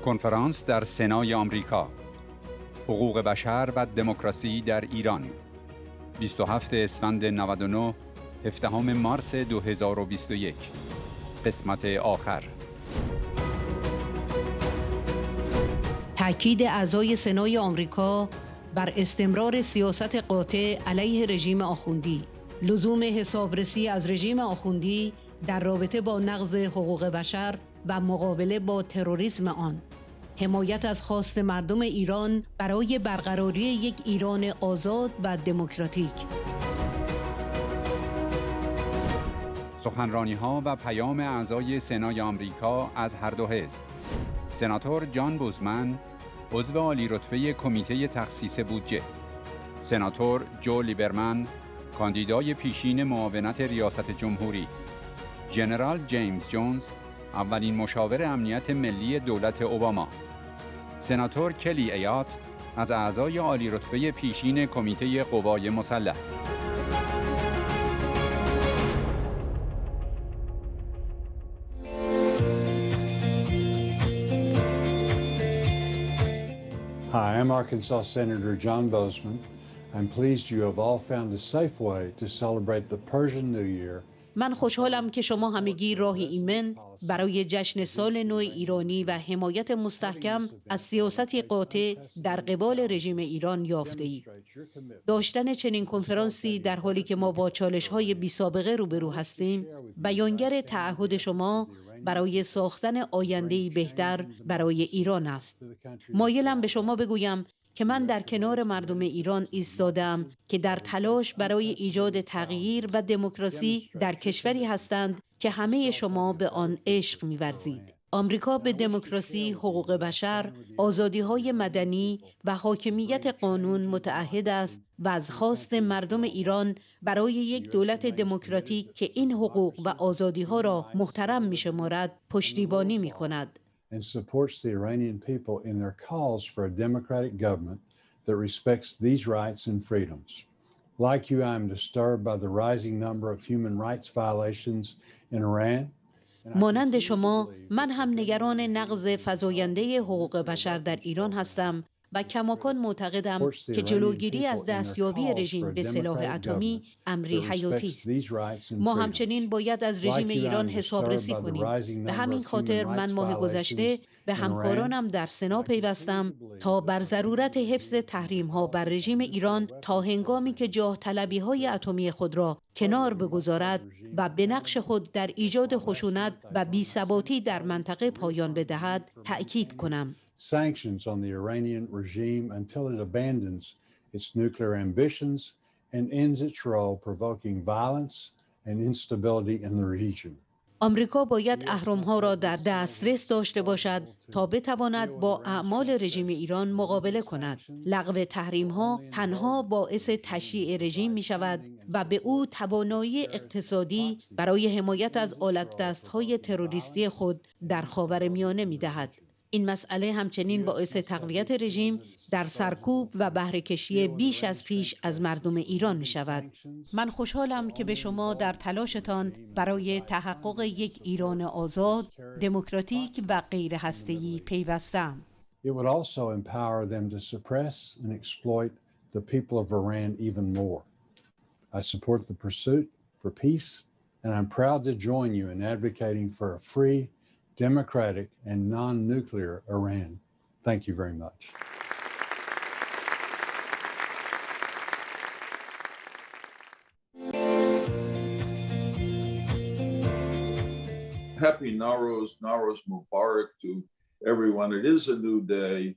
کنفرانس در سنای آمریکا، حقوق بشر و دمکراسی در ایران، 27 اسفند 99 17 مارس 2021. قسمت آخر. تأکید اعضای سنای آمریکا بر استمرار سیاست قاطع علیه رژیم آخوندی، لزوم حسابرسی از رژیم آخوندی در رابطه با نقض حقوق بشر و مقابله با تروریسم آن، حمایت از خواست مردم ایران برای برقراری یک ایران آزاد و دموکراتیک. سخنرانی ها و پیام اعضای سنای آمریکا از هر دو حزب. سناتور جان بوزمن، عضو عالی رتبه کمیته تخصیص بودجه. سناتور جو لیبرمن، کاندیدای پیشین معاونت ریاست جمهوری. ژنرال جیمز جونز، اولین مشاور امنیت ملی دولت اوباما. سناتور کلی ایات، از اعضای عالی رتبه پیشین کمیته قوای مسلح. Hi, I'm Arkansas Senator John Bozeman. I'm pleased you have all found a safe way to celebrate the Persian New Year. من خوشحالم که شما همگی راهی ایمن برای جشن سال نو ایرانی و حمایت مستحکم از سیاستی قاطع در قبال رژیم ایران یافته اید. داشتن چنین کنفرانسی در حالی که ما با چالش‌های بی‌سابقه روبرو هستیم، بیانگر تعهد شما برای ساختن آینده‌ای بهتر برای ایران است. مایلم به شما بگویم که من در کنار مردم ایران ایستادم که در تلاش برای ایجاد تغییر و دموکراسی در کشوری هستند که همه شما به آن عشق می‌ورزید. آمریکا به دموکراسی، حقوق بشر، آزادی‌های مدنی و حاکمیت قانون متعهد است و از خواست مردم ایران برای یک دولت دموکراتیک که این حقوق و آزادی‌ها را محترم می‌شمارد پشتیبانی می‌کند. And supports the Iranian people in their calls for a democratic government that respects these rights and freedoms. Like you, I am disturbed by the rising number of human rights violations in Iran. مانند شما، من هم نگران نقض فزاینده حقوق بشر در ایران هستم و کماکان معتقدم که جلوگیری از دستیابی رژیم به سلاح اتمی امری حیاتی است. ما همچنین باید از رژیم ایران حسابرسی کنیم. به همین خاطر من ماه گذشته به همکارانم در سنا پیوستم تا بر ضرورت حفظ تحریم‌ها بر رژیم ایران تا هنگامی که جاه طلبی‌های اتمی خود را کنار بگذارد و به نقش خود در ایجاد خشونت و بی‌ثباتی در منطقه پایان بدهد تأکید کنم. Sanctions on the Iranian regime until it abandons its nuclear ambitions and ends its role provoking violence and instability in the region. آمریکا باید اهرم‌ها را در دسترس داشته باشد تا بتواند با اعمال رژیم ایران مقابله کند. لغو تحریم‌ها تنها باعث تشییع رژیم می‌شود و به او توانایی اقتصادی برای حمایت از آلت دست‌های تروریستی خود در خاورمیانه می‌دهد. این مسئله همچنین باعث تقویت رژیم در سرکوب و بهره‌کشی بیش از پیش از مردم ایران می شود. من خوشحالم که به شما در تلاشتان برای تحقق یک ایران آزاد، دموکراتیک و غیر هسته‌ای پیوستم. It would also empower them to suppress and exploit the people of Iran even more. I support the pursuit for peace and I'm proud to join you in advocating for a free, democratic and non-nuclear Iran. Thank you very much. Happy Nowruz Mubarak to everyone. It is a new day.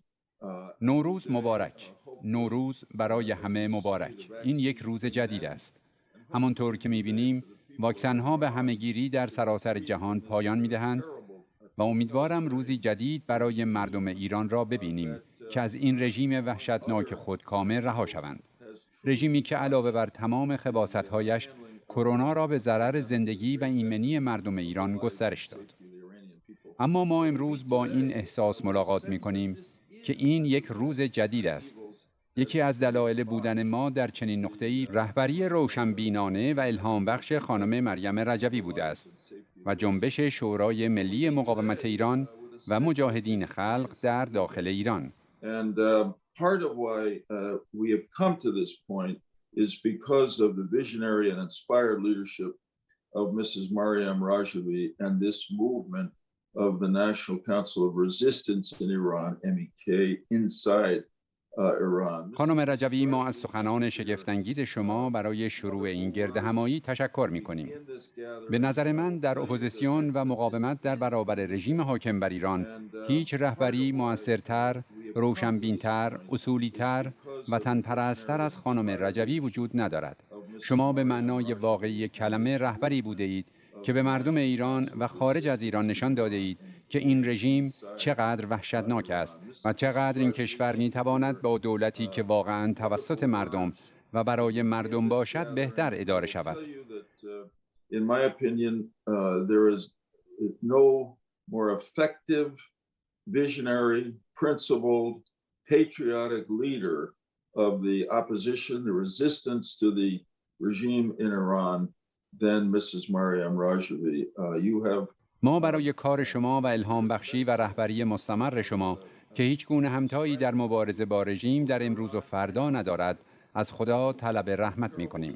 نوروز مبارک. نوروز برای همه مبارک. این یک روز جدید است. همانطور که می‌بینیم، واکسن‌ها به همه‌گیری در سراسر جهان پایان می‌دهند و امیدوارم روزی جدید برای مردم ایران را ببینیم که از این رژیم وحشتناک خودکامه رها شوند. رژیمی که علاوه بر تمام خباثت‌هایش کرونا را به ضرر زندگی و ایمنی مردم ایران گسترش داد. اما ما امروز با این احساس ملاقات می‌کنیم که این یک روز جدید است. یکی از دلایل بودن ما در چنین نقطه‌ای رهبری روشنبینانه و الهام بخش خانم مریم رجوی بوده است و جنبش شورای ملی مقاومت ایران و مجاهدین خلق در داخل ایران. And part of why we have come to this point is because of the visionary and inspired leadership of Mrs. Maryam Rajvi and this movement of the National Council of Resistance in Iran, MEK, inside Iran. خانم رجوی، ما از سخنان شگفت‌انگیز شما برای شروع این گردهمایی تشکر می‌کنیم. به نظر من در اپوزیسیون و مقاومت در برابر رژیم حاکم بر ایران هیچ رهبری موثرتر، روشنبین‌تر، اصولی‌تر، وطن‌پرست‌تر از خانم رجوی وجود ندارد. شما به معنای واقعی کلمه رهبری بوده اید که به مردم ایران و خارج از ایران نشان داده اید که این رژیم چقدر وحشتناک است و چقدر این کشور می‌تواند با دولتی که واقعاً توسط مردم و برای مردم باشد بهتر اداره شود. In my opinion, there is no more effective, visionary, principled, patriotic leader of the opposition, the resistance to the regime in Iran than Mrs. Maryam Rajvi. You have ما برای کار شما و الهام بخشی و رهبری مستمر شما که هیچ گونه همتایی در مبارزه با رژیم در امروز و فردا ندارد، از خدا طلب رحمت می‌کنیم.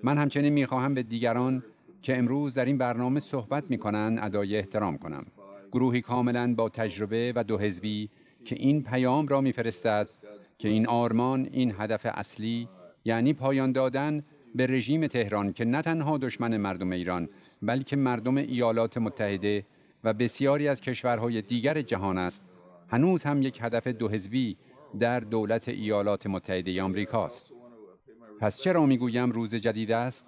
من همچنین می‌خواهم به دیگران که امروز در این برنامه صحبت می‌کنند ادای احترام کنم. گروهی کاملاً با تجربه و دو حزبی که این پیام را می‌فرستد که این آرمان، این هدف اصلی، یعنی پایان دادن به رژیم تهران که نه تنها دشمن مردم ایران بلکه مردم ایالات متحده و بسیاری از کشورهای دیگر جهان است، هنوز هم یک هدف دو حزبی در دولت ایالات متحده آمریکاست. پس چرا میگویم روز جدید است؟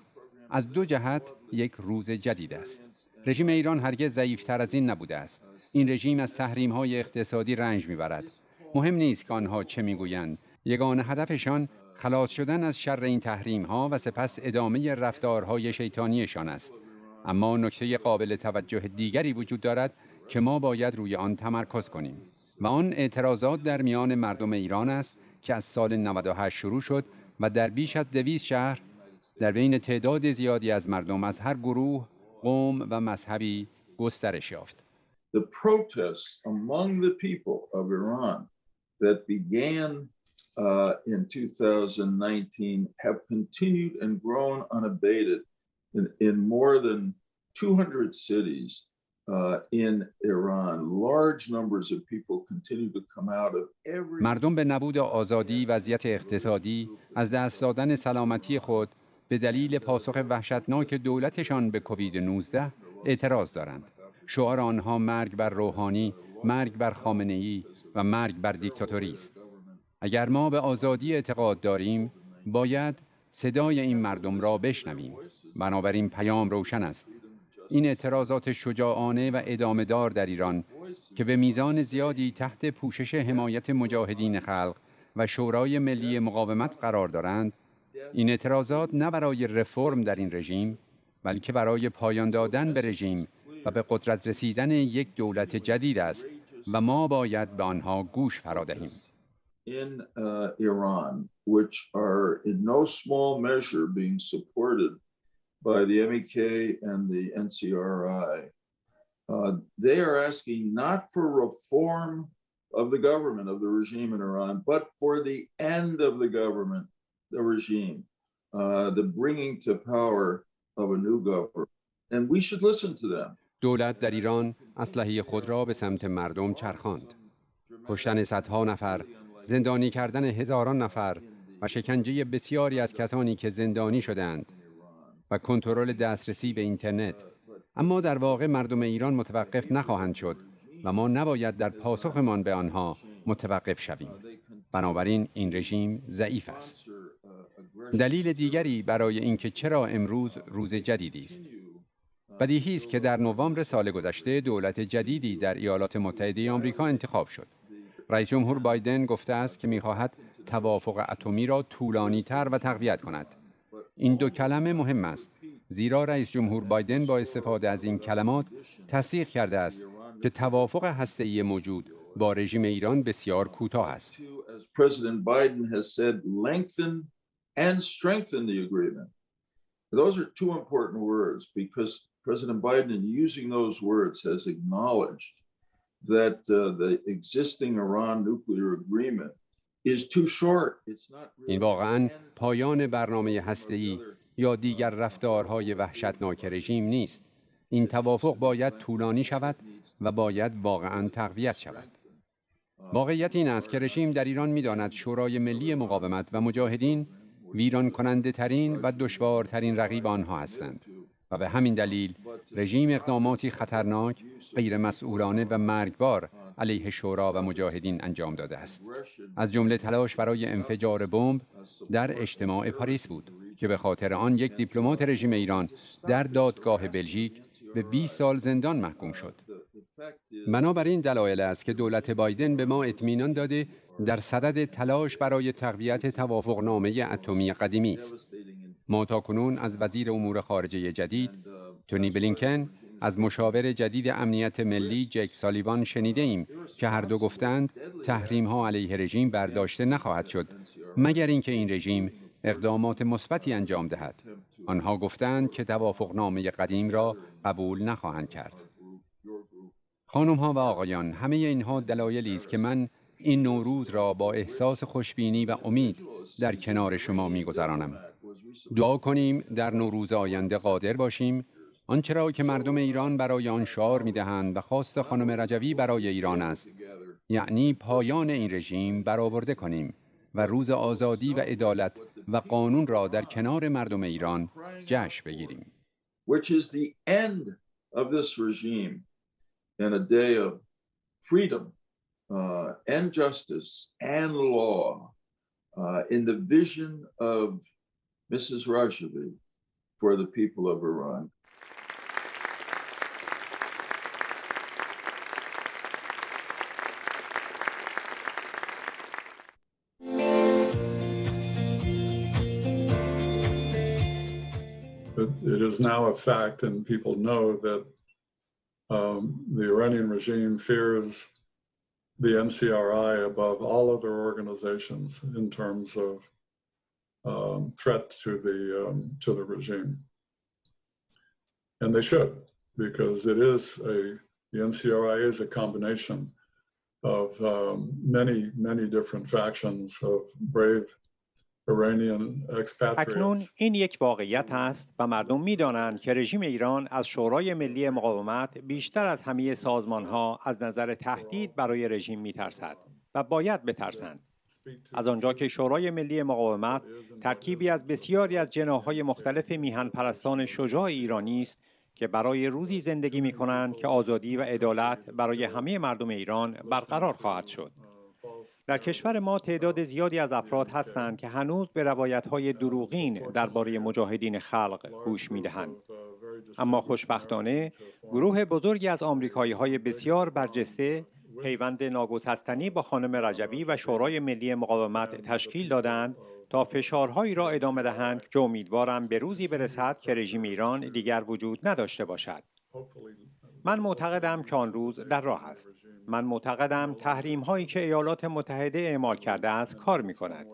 از دو جهت یک روز جدید است. رژیم ایران هرگز ضعیف‌تر از این نبوده است. این رژیم از تحریم‌های اقتصادی رنج می‌برد. مهم نیست که آنها چه میگویند. یگانه هدفشان خلاص شدن از شر این تحریم‌ها و سپس ادامه رفتارهای شیطانیشان است. اما نکته قابل توجه دیگری وجود دارد که ما باید روی آن تمرکز کنیم و آن اعتراضات در میان مردم ایران است که از سال 98 شروع شد و در بیش از 200 شهر در بین تعداد زیادی از مردم از هر گروه، قوم و مذهبی گسترش یافت. The protests among the people of Iran that began in 2019 have continued and grown unabated in more than 200 cities in Iran. Large numbers of people continue to come out of every. مردم به نبود آزادی، وضعیت اقتصادی، از دست دادن سلامتی خود به دلیل پاسخ وحشتناک دولتشان به کووید 19 اعتراض دارند. شعار آنها مرگ بر روحانی، مرگ بر خامنه‌ای و مرگ بر دیکتاتوری است. اگر ما به آزادی اعتقاد داریم، باید صدای این مردم را بشنویم. بنابراین پیام روشن است. این اعتراضات شجاعانه و ادامه‌دار در ایران که به میزان زیادی تحت پوشش حمایت مجاهدین خلق و شورای ملی مقاومت قرار دارند، این اعتراضات نه برای رفرم در این رژیم، بلکه برای پایان دادن به رژیم و به قدرت رسیدن یک دولت جدید است و ما باید به آنها گوش فرا دهیم. In Iran, which are in no small measure being supported by the MEK and the NCRI, they are asking not for reform of the government, of the regime in Iran, but for the end of the government, the regime, the bringing to power of a new government. And we should listen to them. دولت در ایران اسلحه خود را به سمت مردم چرخاند. کشتن صدها نفر، زندانی کردن هزاران نفر و شکنجه بسیاری از کسانی که زندانی شدند و کنترل دسترسی به اینترنت. اما در واقع مردم ایران متوقف نخواهند شد و ما نباید در پاسخمان به آنها متوقف شویم. بنابراین این رژیم ضعیف است. دلیل دیگری برای اینکه چرا امروز روز جدیدی است. بدیهی است که در نوامبر سال گذشته دولت جدیدی در ایالات متحده آمریکا انتخاب شد. رئیس جمهور بایدن گفته است که می‌خواهد توافق اتمی را طولانی‌تر و تقویت کند. این دو کلمه مهم است، زیرا رئیس جمهور بایدن با استفاده از این کلمات تصدیق کرده است که توافق هسته‌ای موجود با رژیم ایران بسیار کوتاه است. President Biden has said lengthen and strengthen the agreement. Those are two important words because President Biden, in using those words, has acknowledged that the existing Iran nuclear agreement is too short. It's not این واقعاً پایان برنامه هسته‌ای یا دیگر رفتارهای وحشتناک رژیم نیست. این توافق باید طولانی شود و باید واقعاً تقویت شود. واقعیت این است که رژیم در ایران می‌داند شورای ملی مقاومت و مجاهدین ویران کننده ترین و دشوارترین رقیب آنها هستند و به همین دلیل رژیم اقداماتی خطرناک، غیر مسئولانه و مرگبار علیه شورا و مجاهدین انجام داده است. از جمله تلاش برای انفجار بمب در اجتماع پاریس بود که به خاطر آن یک دیپلمات رژیم ایران در دادگاه بلژیک به 20 سال زندان محکوم شد. بنابراین دلایل است که دولت بایدن به ما اطمینان داده در صدد تلاش برای تقویت توافقنامه اتمی قدیمی است. ما تاکنون از وزیر امور خارجه جدید تونی بلینکن، از مشاور جدید امنیت ملی جک سالیوان شنیده ایم که هر دو گفتند تحریم‌ها علیه رژیم برداشته نخواهد شد مگر اینکه این رژیم اقدامات مثبتی انجام دهد. آنها گفتند که توافقنامه قدیم را قبول نخواهند کرد. خانم‌ها و آقایان، همه اینها دلایلی است که من این نوروز را با احساس خوشبینی و امید در کنار شما می‌گذرانم. دعا کنیم در نوروز آینده قادر باشیم آنچه را که مردم ایران برای آن شعار می‌دهند و خواست خانم رجوی برای ایران است، یعنی پایان این رژیم، برآورده کنیم و روز آزادی و عدالت و قانون را در کنار مردم ایران جشن بگیریم. Which is the end of this regime and a day of freedom and justice and law in the vision of Mrs. Rajvi for the people of Iran. It is now a fact, and people know that the Iranian regime fears the NCRI above all other organizations in terms of threat to the regime, and they should, because the NCRI is a combination of many different factions of brave اکنون این یک واقعیت است و مردم می‌دانند که رژیم ایران از شورای ملی مقاومت بیشتر از همه سازمان‌ها از نظر تهدید برای رژیم می‌ترسد و باید بترسند. از آنجا که شورای ملی مقاومت ترکیبی از بسیاری از جناح‌های مختلف میهن پرستان شجاع ایرانی است که برای روزی زندگی می‌کنند که آزادی و عدالت برای همه مردم ایران برقرار خواهد شد. در کشور ما تعداد زیادی از افراد هستند که هنوز به روایت‌های دروغین درباره مجاهدین خلق گوش می‌دهند. اما خوشبختانه گروه بزرگی از آمریکایی‌های بسیار برجسته پیوند ناگسستنی با خانم رجوی و شورای ملی مقاومت تشکیل دادند تا فشارهایی را ادامه دهند که امیدوارم به روزی برسد که رژیم ایران دیگر وجود نداشته باشد. من معتقدم که آن روز در راه است. من معتقدم تحریم هایی که ایالات متحده اعمال کرده است کار می کند.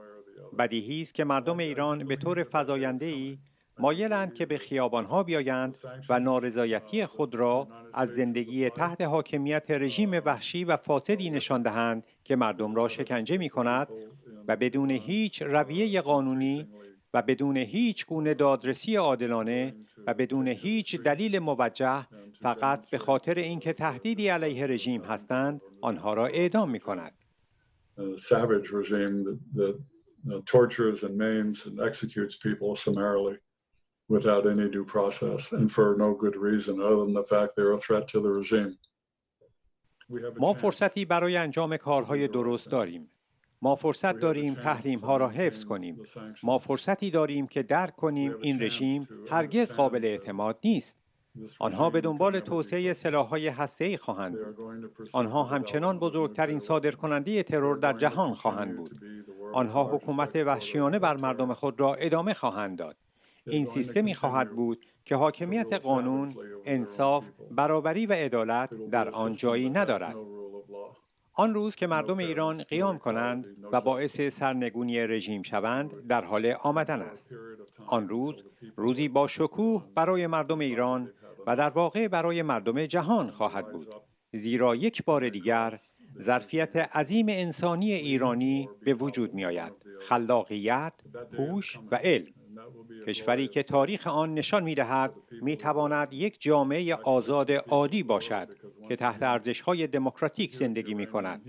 بدیهی است که مردم ایران به طور فزاینده‌ای مایلند که به خیابان ها بیایند و نارضایتی خود را از زندگی تحت حاکمیت رژیم وحشی و فاسدی نشان دهند که مردم را شکنجه می کند و بدون هیچ رویه قانونی و بدون هیچ گونه دادرسی عادلانه و بدون هیچ دلیل موجه فقط به خاطر اینکه تهدیدی علیه رژیم هستند آنها را اعدام می‌کند. Savage regime that tortures and maims and executes people summarily without any due process and for no good reason other than the fact they're a threat to the regime. ما فرصتی برای انجام کارهای درست داریم. ما فرصت داریم تحریم‌ها را حفظ کنیم. ما فرصتی داریم که درک کنیم این رژیم هرگز قابل اعتماد نیست. آنها به دنبال توسعه سلاح‌های هسته‌ای خواهند بود. آنها همچنان بزرگترین صادرکننده ترور در جهان خواهند بود. آنها حکومت وحشیانه بر مردم خود را ادامه خواهند داد. این سیستمی خواهد بود که حاکمیت قانون، انصاف، برابری و عدالت در آن جایی ندارد. آن روز که مردم ایران قیام کنند و باعث سرنگونی رژیم شوند در حال آمدن است. آن روز روزی با شکوه برای مردم ایران و در واقع برای مردم جهان خواهد بود. زیرا یک بار دیگر ظرفیت عظیم انسانی ایرانی به وجود می آید. خلاقیت، هوش و علم. کشوری که تاریخ آن نشان می دهد می تواند یک جامعه آزاد عالی باشد که تحت ارزش‌های دموکراتیک زندگی می کند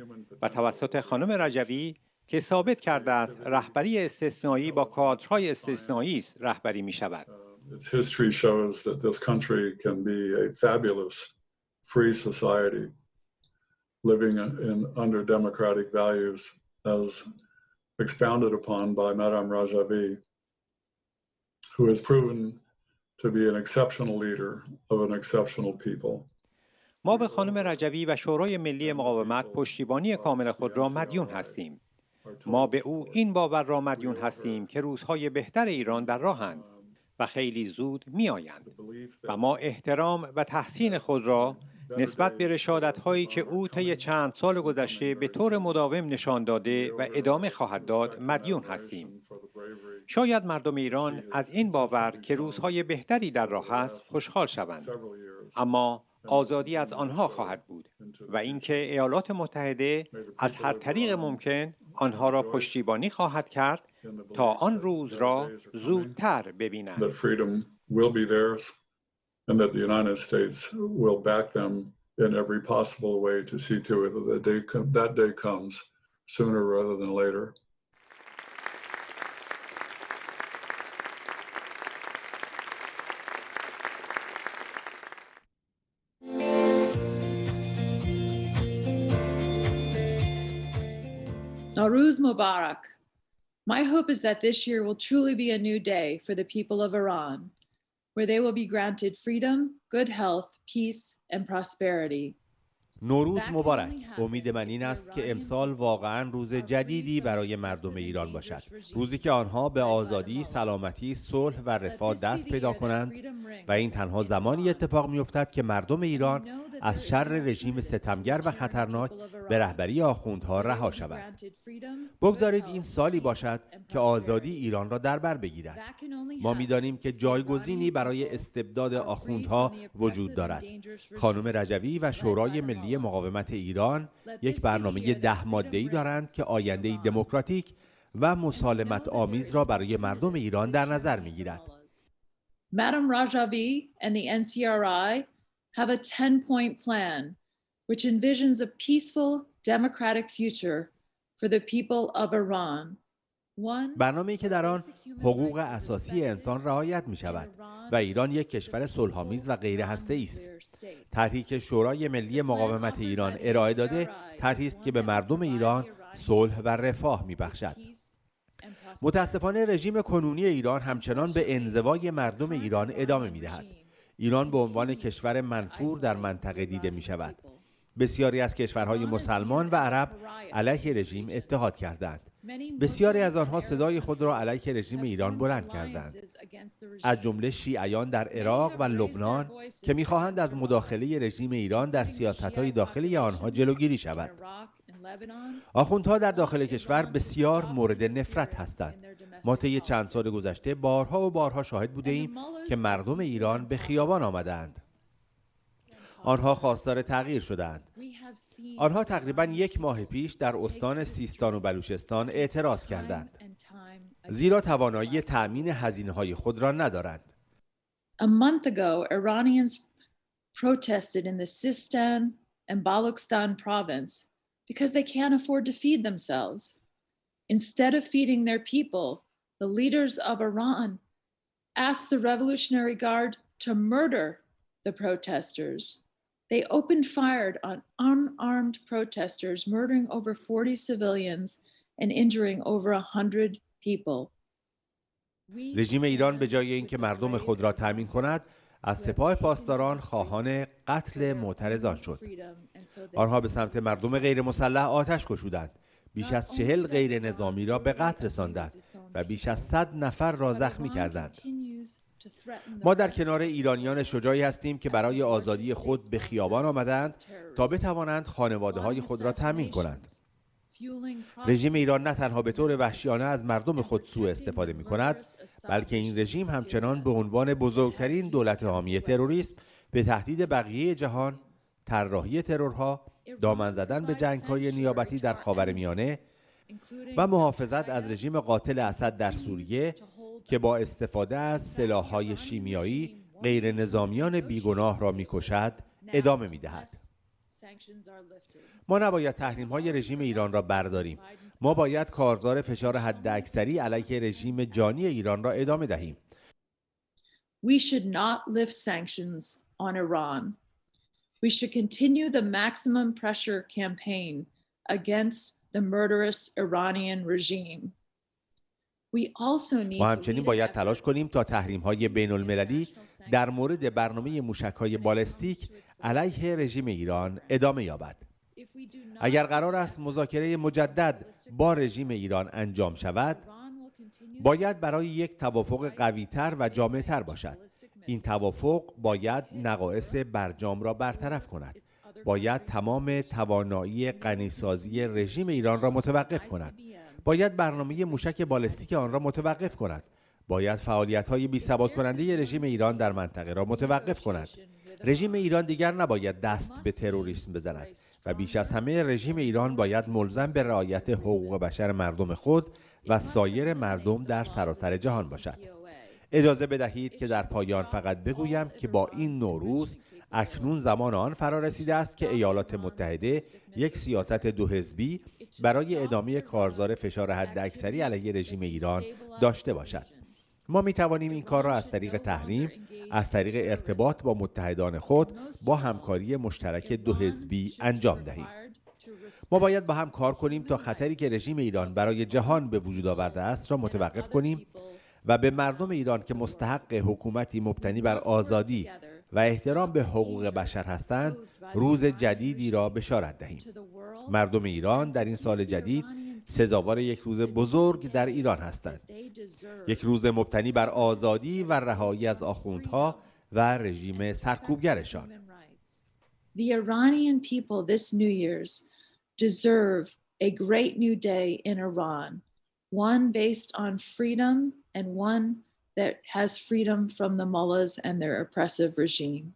و توسط خانم رجوی که ثابت کرده است رهبری استثنایی با کادرهای استثنایی است رهبری می شود. Its history shows that this country can be a fabulous free society living under democratic values as expounded upon by Madame Rajavi, who has proven to be an exceptional leader of an exceptional people. ما به خانم رجوی و شورای ملی مقاومت پشتیبانی کامل خود را مدیون هستیم. ما به او این باور را مدیون هستیم که روزهای بهتر ایران در راهند و خیلی زود می آیند و ما احترام و تحسین خود را نسبت به رشادت‌هایی که او طی چند سال گذشته به طور مداوم نشان داده و ادامه خواهد داد مدیون هستیم. شاید مردم ایران از این باور که روزهای بهتری در راه است خوشحال شوند، اما آزادی از آنها خواهد بود و اینکه ایالات متحده از هر طریق ممکن آنها را پشتیبانی خواهد کرد تا آن روز را زودتر ببینند. And that the United States will back them in every possible way to see to it that day comes sooner rather than later. Nowruz Mubarak. My hope is that this year will truly be a new day for the people of Iran, where they will be granted freedom, good health, peace, and prosperity. نوروز مبارک. امید من این است که امسال واقعاً روز جدیدی برای مردم ایران باشد. روزی که آنها به آزادی، سلامتی، صلح و رفاه دست پیدا کنند و این تنها زمانی اتفاق می‌افتد که مردم ایران از شر رژیم ستمگر و خطرناک به رهبری آخوندها رها شوند. بگذارید این سالی باشد که آزادی ایران را در بر بگیرد. ما می‌دانیم که جایگزینی برای استبداد آخوندها وجود دارد. خانم رجوی و شورای ملی مقاومت ایران یک برنامه 10 ماده‌ای دارند که آینده‌ای دموکراتیک و مسالمت آمیز را برای مردم ایران در نظر می‌گیرد. Madame Rajavi and the NCRI have a 10-point plan which envisions a peaceful, democratic future for the people of Iran. برنامه‌ای که در آن حقوق اساسی انسان رعایت می‌شود و ایران یک کشور صلح‌آمیز و غیر هسته‌ای است. طرحی که شورای ملی مقاومت ایران ارائه داده، طرحی است که به مردم ایران صلح و رفاه می‌بخشد. متأسفانه رژیم کنونی ایران همچنان به انزوای مردم ایران ادامه می‌دهد. ایران به عنوان کشور منفور در منطقه دیده می‌شود. بسیاری از کشورهای مسلمان و عرب علیه رژیم اتحاد کردند. بسیاری از آنها صدای خود را علیه رژیم ایران بلند کردند، از جمله شیعیان در عراق و لبنان که می‌خواهند از مداخله رژیم ایران در سیاست‌های داخلی آنها جلوگیری شود. آخوندها در داخل کشور بسیار مورد نفرت هستند. ما طی چند سال گذشته بارها و بارها شاهد بودیم که مردم ایران به خیابان آمدند. آنها خواستار تغییر شدند. آنها تقریباً 1 ماه پیش در استان سیستان و بلوچستان اعتراض کردند، زیرا توانایی تأمین هزینه‌های خود را ندارند. A month ago, Iranians protested in the Sistan and Balochistan province because they can't afford to feed themselves. Instead of feeding their people, the leaders of Iran asked the Revolutionary Guard to murder the protesters. They opened fire on unarmed protesters, murdering over 40 civilians and injuring over 100 people. رژیم ایران به جای اینکه مردم خود را تأمین کند، از سپاه پاسداران خواهان قتل معترضان شد. آنها به سمت مردم غیر مسلح آتش گشودند. بیش از 40 غیر نظامی را به قتل رساندند و بیش از 100 نفر را زخمی کردند. ما در کنار ایرانیان شجاعی هستیم که برای آزادی خود به خیابان آمدند تا بتوانند خانواده‌های خود را تأمین کنند. رژیم ایران نه تنها به طور وحشیانه از مردم خود سوء استفاده می کند، بلکه این رژیم همچنان به عنوان بزرگترین دولت حامی تروریسم به تهدید بقیه جهان طراحی ترورها، دامن زدن به جنگ‌های نیابتی در خاورمیانه و محافظت از رژیم قاتل اسد در سوریه که با استفاده از سلاح‌های شیمیایی غیر نظامیان بیگناه را می‌کشد ادامه می‌دهد. ما نباید تحریم‌های رژیم ایران را برداریم. ما باید کارزار فشار حداکثری علیه رژیم جانی ایران را ادامه دهیم. We should not lift sanctions on Iran. We should continue the maximum pressure campaign against the murderous Iranian regime. ما همچنین باید تلاش کنیم تا تحریم‌های بین‌المللی در مورد برنامه موشک‌های بالستیک علیه رژیم ایران ادامه یابد. اگر قرار است مذاکره مجدد با رژیم ایران انجام شود، باید برای یک توافق قوی‌تر و جامع‌تر باشد. این توافق باید نقائص برجام را برطرف کند. باید تمام توانایی غنیسازی رژیم ایران را متوقف کند. باید برنامه موشک بالستیک آن را متوقف کند. باید فعالیت‌های بی‌ثبات کننده رژیم ایران در منطقه را متوقف کند. رژیم ایران دیگر نباید دست به تروریسم بزند و بیش از همه رژیم ایران باید ملزم به رعایت حقوق بشر مردم خود و سایر مردم در سراسر جهان باشد. اجازه بدهید که در پایان فقط بگویم که با این نوروز اکنون زمان آن فرا رسیده است که ایالات متحده یک سیاست دو حزبی برای ادامه کارزار فشار حداکثری علیه رژیم ایران داشته باشد. ما می توانیم این کار را از طریق تحریم، از طریق ارتباط با متحدان خود، با همکاری مشترک دو حزبی انجام دهیم. ما باید با هم کار کنیم تا خطری که رژیم ایران برای جهان به وجود آورده است را متوقف کنیم و به مردم ایران که مستحق حکومتی مبتنی بر آزادی و احترام به حقوق بشر هستند، روز جدیدی را بشارت دهیم. مردم ایران در این سال جدید سزاوار یک روز بزرگ در ایران هستند. یک روز مبتنی بر آزادی و رهایی از آخوندها و رژیم سرکوبگرشان. The Iranian people this New Year's deserve a great new day in Iran, one based on freedom and one that has freedom from the mullahs and their oppressive regime.